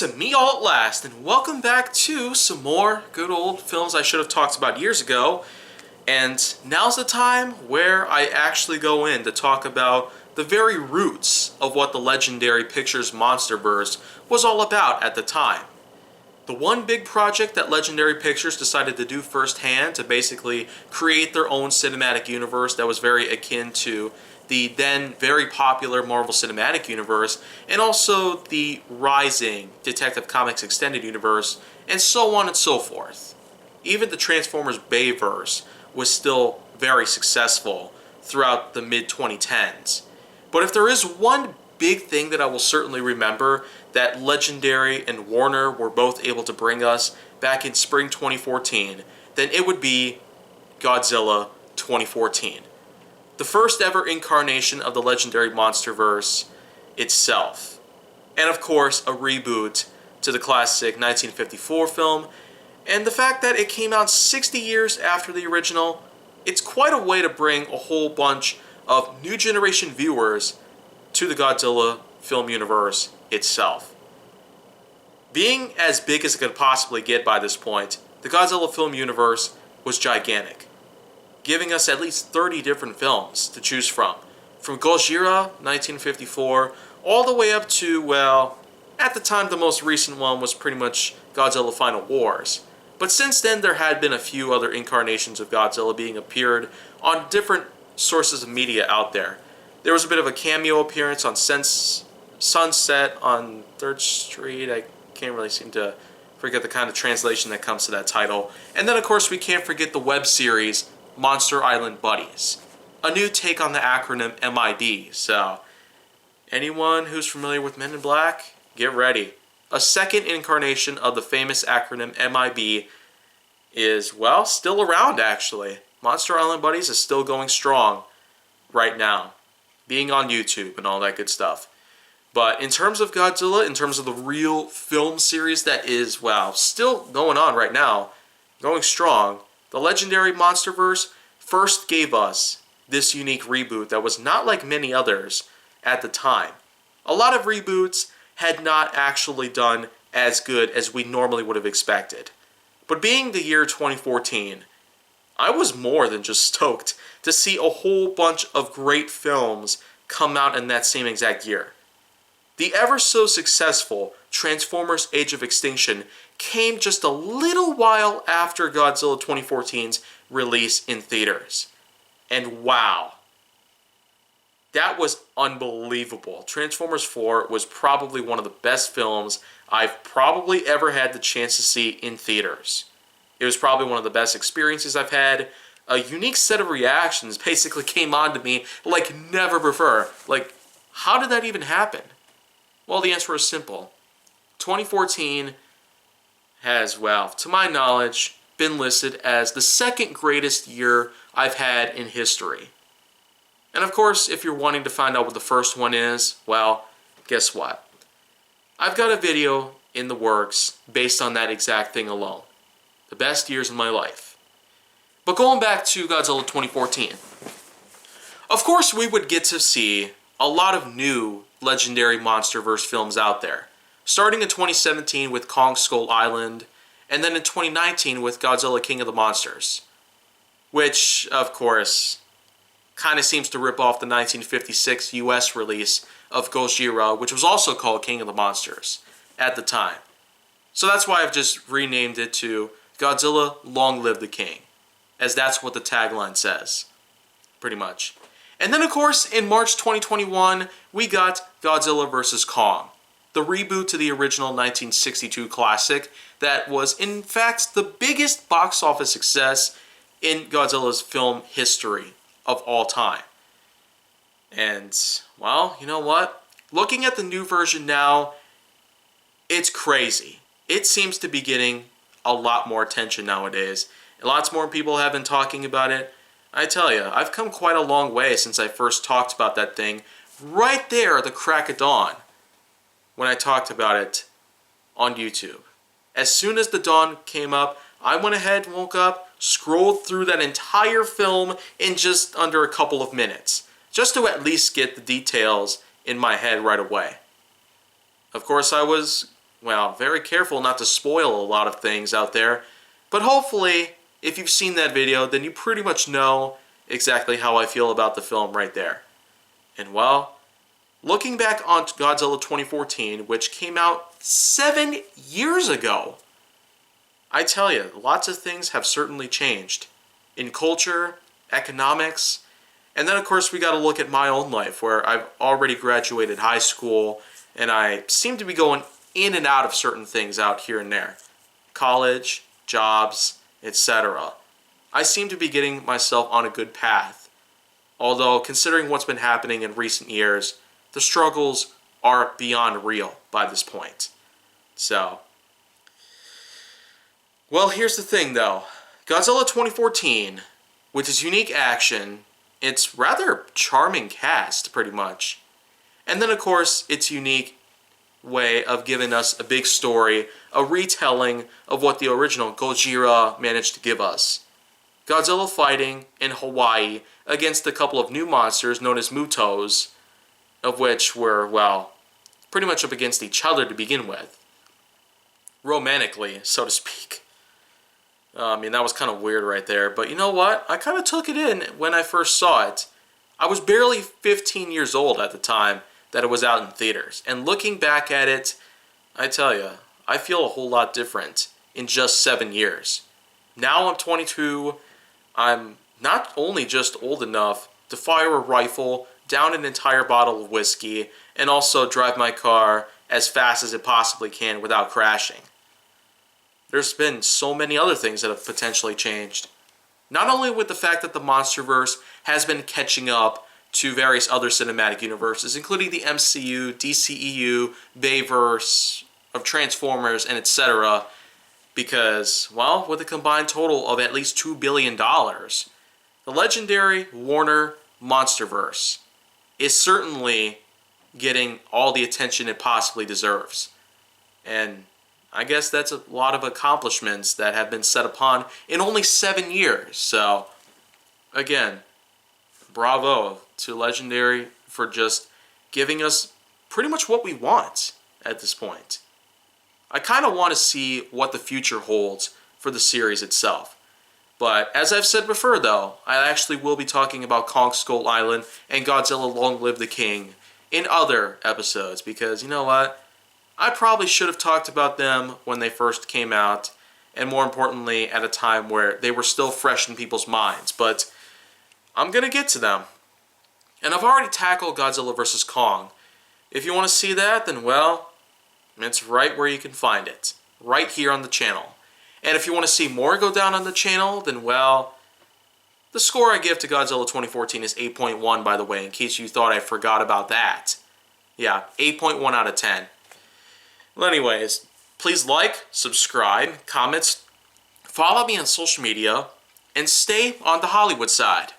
It's me all at last, and welcome back to some more good old films I should have talked about years ago. And now's the time where I actually go in to talk about the very roots of what the Legendary Pictures Monsterverse was all about at the time. The one big project that Legendary Pictures decided to do firsthand to basically create their own cinematic universe that was very akin to the then very popular Marvel Cinematic Universe, and also the rising Detective Comics Extended Universe, and so on and so forth. Even the Transformers Bayverse was still very successful throughout the mid-2010s. But if there is one big thing that I will certainly remember that Legendary and Warner were both able to bring us back in spring 2014, then it would be Godzilla 2014. The first ever incarnation of the Legendary Monsterverse itself. And of course, a reboot to the classic 1954 film. And the fact that it came out 60 years after the original, it's quite a way to bring a whole bunch of new generation viewers to the Godzilla film universe itself. Being as big as it could possibly get by this point, the Godzilla film universe was gigantic, giving us at least 30 different films to choose from Gojira, 1954, all the way up to, well, at the time the most recent one was pretty much Godzilla Final Wars. But since then there had been a few other incarnations of Godzilla being appeared on different sources of media out there. There was a bit of a cameo appearance on Sunset on 3rd Street. I can't really seem to forget the kind of translation that comes to that title. And then of course we can't forget the web series Monster Island Buddies, a new take on the acronym MIB. So anyone who's familiar with Men in Black, get ready. A second incarnation of the famous acronym MIB is, well, still around actually. Monster Island Buddies is still going strong right now, being on YouTube and all that good stuff. But in terms of Godzilla, in terms of the real film series that is, well, still going on right now, going strong, the Legendary Monsterverse first gave us this unique reboot that was not like many others at the time. A lot of reboots had not actually done as good as we normally would have expected. But being the year 2014, I was more than just stoked to see a whole bunch of great films come out in that same exact year. The ever so successful Transformers Age of Extinction came just a little while after Godzilla 2014's release in theaters. And wow, that was unbelievable. Transformers 4 was probably one of the best films I've probably ever had the chance to see in theaters. It was probably one of the best experiences I've had. A unique set of reactions basically came on to me like never before. Like, how did that even happen? Well, the answer is simple. 2014 has, well, to my knowledge, been listed as the second greatest year I've had in history. And of course, if you're wanting to find out what the first one is, well, guess what? I've got a video in the works based on that exact thing alone. The best years of my life. But going back to Godzilla 2014, of course we would get to see a lot of new Legendary Monsterverse films out there. Starting in 2017 with Kong Skull Island, and then in 2019 with Godzilla King of the Monsters. Which, of course, kind of seems to rip off the 1956 US release of Gojira, which was also called King of the Monsters at the time. So that's why I've just renamed it to Godzilla Long Live the King, as that's what the tagline says, pretty much. And then of course, in March 2021, we got Godzilla vs. Kong, the reboot to the original 1962 classic that was in fact the biggest box office success in Godzilla's film history of all time. And, well, you know what? Looking at the new version now, it's crazy. It seems to be getting a lot more attention nowadays. Lots more people have been talking about it. I tell you, I've come quite a long way since I first talked about that thing right there at the crack of dawn when I talked about it on YouTube. As soon as the dawn came up, I went ahead, woke up, scrolled through that entire film in just under a couple of minutes, just to at least get the details in my head right away. Of course, I was well, very careful not to spoil a lot of things out there. But hopefully, if you've seen that video, then you pretty much know exactly how I feel about the film right there. And well, looking back on Godzilla 2014, which came out 7 years ago, I tell you, lots of things have certainly changed. In culture, economics, and then of course we got to look at my own life, where I've already graduated high school, and I seem to be going in and out of certain things out here and there. College, jobs, etc. I seem to be getting myself on a good path. Although, considering what's been happening in recent years, the struggles are beyond real by this point. So, well, here's the thing though. Godzilla 2014, with its unique action, its rather charming cast, pretty much, and then of course its unique way of giving us a big story, a retelling of what the original Godzilla managed to give us. Godzilla fighting in Hawaii against a couple of new monsters known as Mutos, of which were, well, pretty much up against each other to begin with. Romantically, so to speak. I mean, that was kind of weird right there, but you know what? I kind of took it in when I first saw it. I was barely 15 years old at the time that it was out in theaters, and looking back at it, I tell you, I feel a whole lot different in just 7 years. Now I'm 22, I'm not only just old enough to fire a rifle, down an entire bottle of whiskey, and also drive my car as fast as it possibly can without crashing. There's been so many other things that have potentially changed. Not only with the fact that the MonsterVerse has been catching up to various other cinematic universes, including the MCU, DCEU, Bayverse, of Transformers, and etc., because, well, with a combined total of at least $2 billion, the legendary Warner MonsterVerse is certainly getting all the attention it possibly deserves. And I guess that's a lot of accomplishments that have been set upon in only 7 years. So, again, bravo to Legendary for just giving us pretty much what we want at this point. I kind of want to see what the future holds for the series itself. But as I've said before though, I actually will be talking about Kong Skull Island and Godzilla Long Live the King in other episodes, because you know what? I probably should have talked about them when they first came out, and more importantly at a time where they were still fresh in people's minds, but I'm going to get to them. And I've already tackled Godzilla vs. Kong. If you want to see that, then well, it's right where you can find it. Right here on the channel. And if you want to see more go down on the channel, then well, the score I give to Godzilla 2014 is 8.1, by the way, in case you thought I forgot about that. Yeah, 8.1 out of 10. Well, anyways, please like, subscribe, comment, follow me on social media, and stay on the Hollywood side.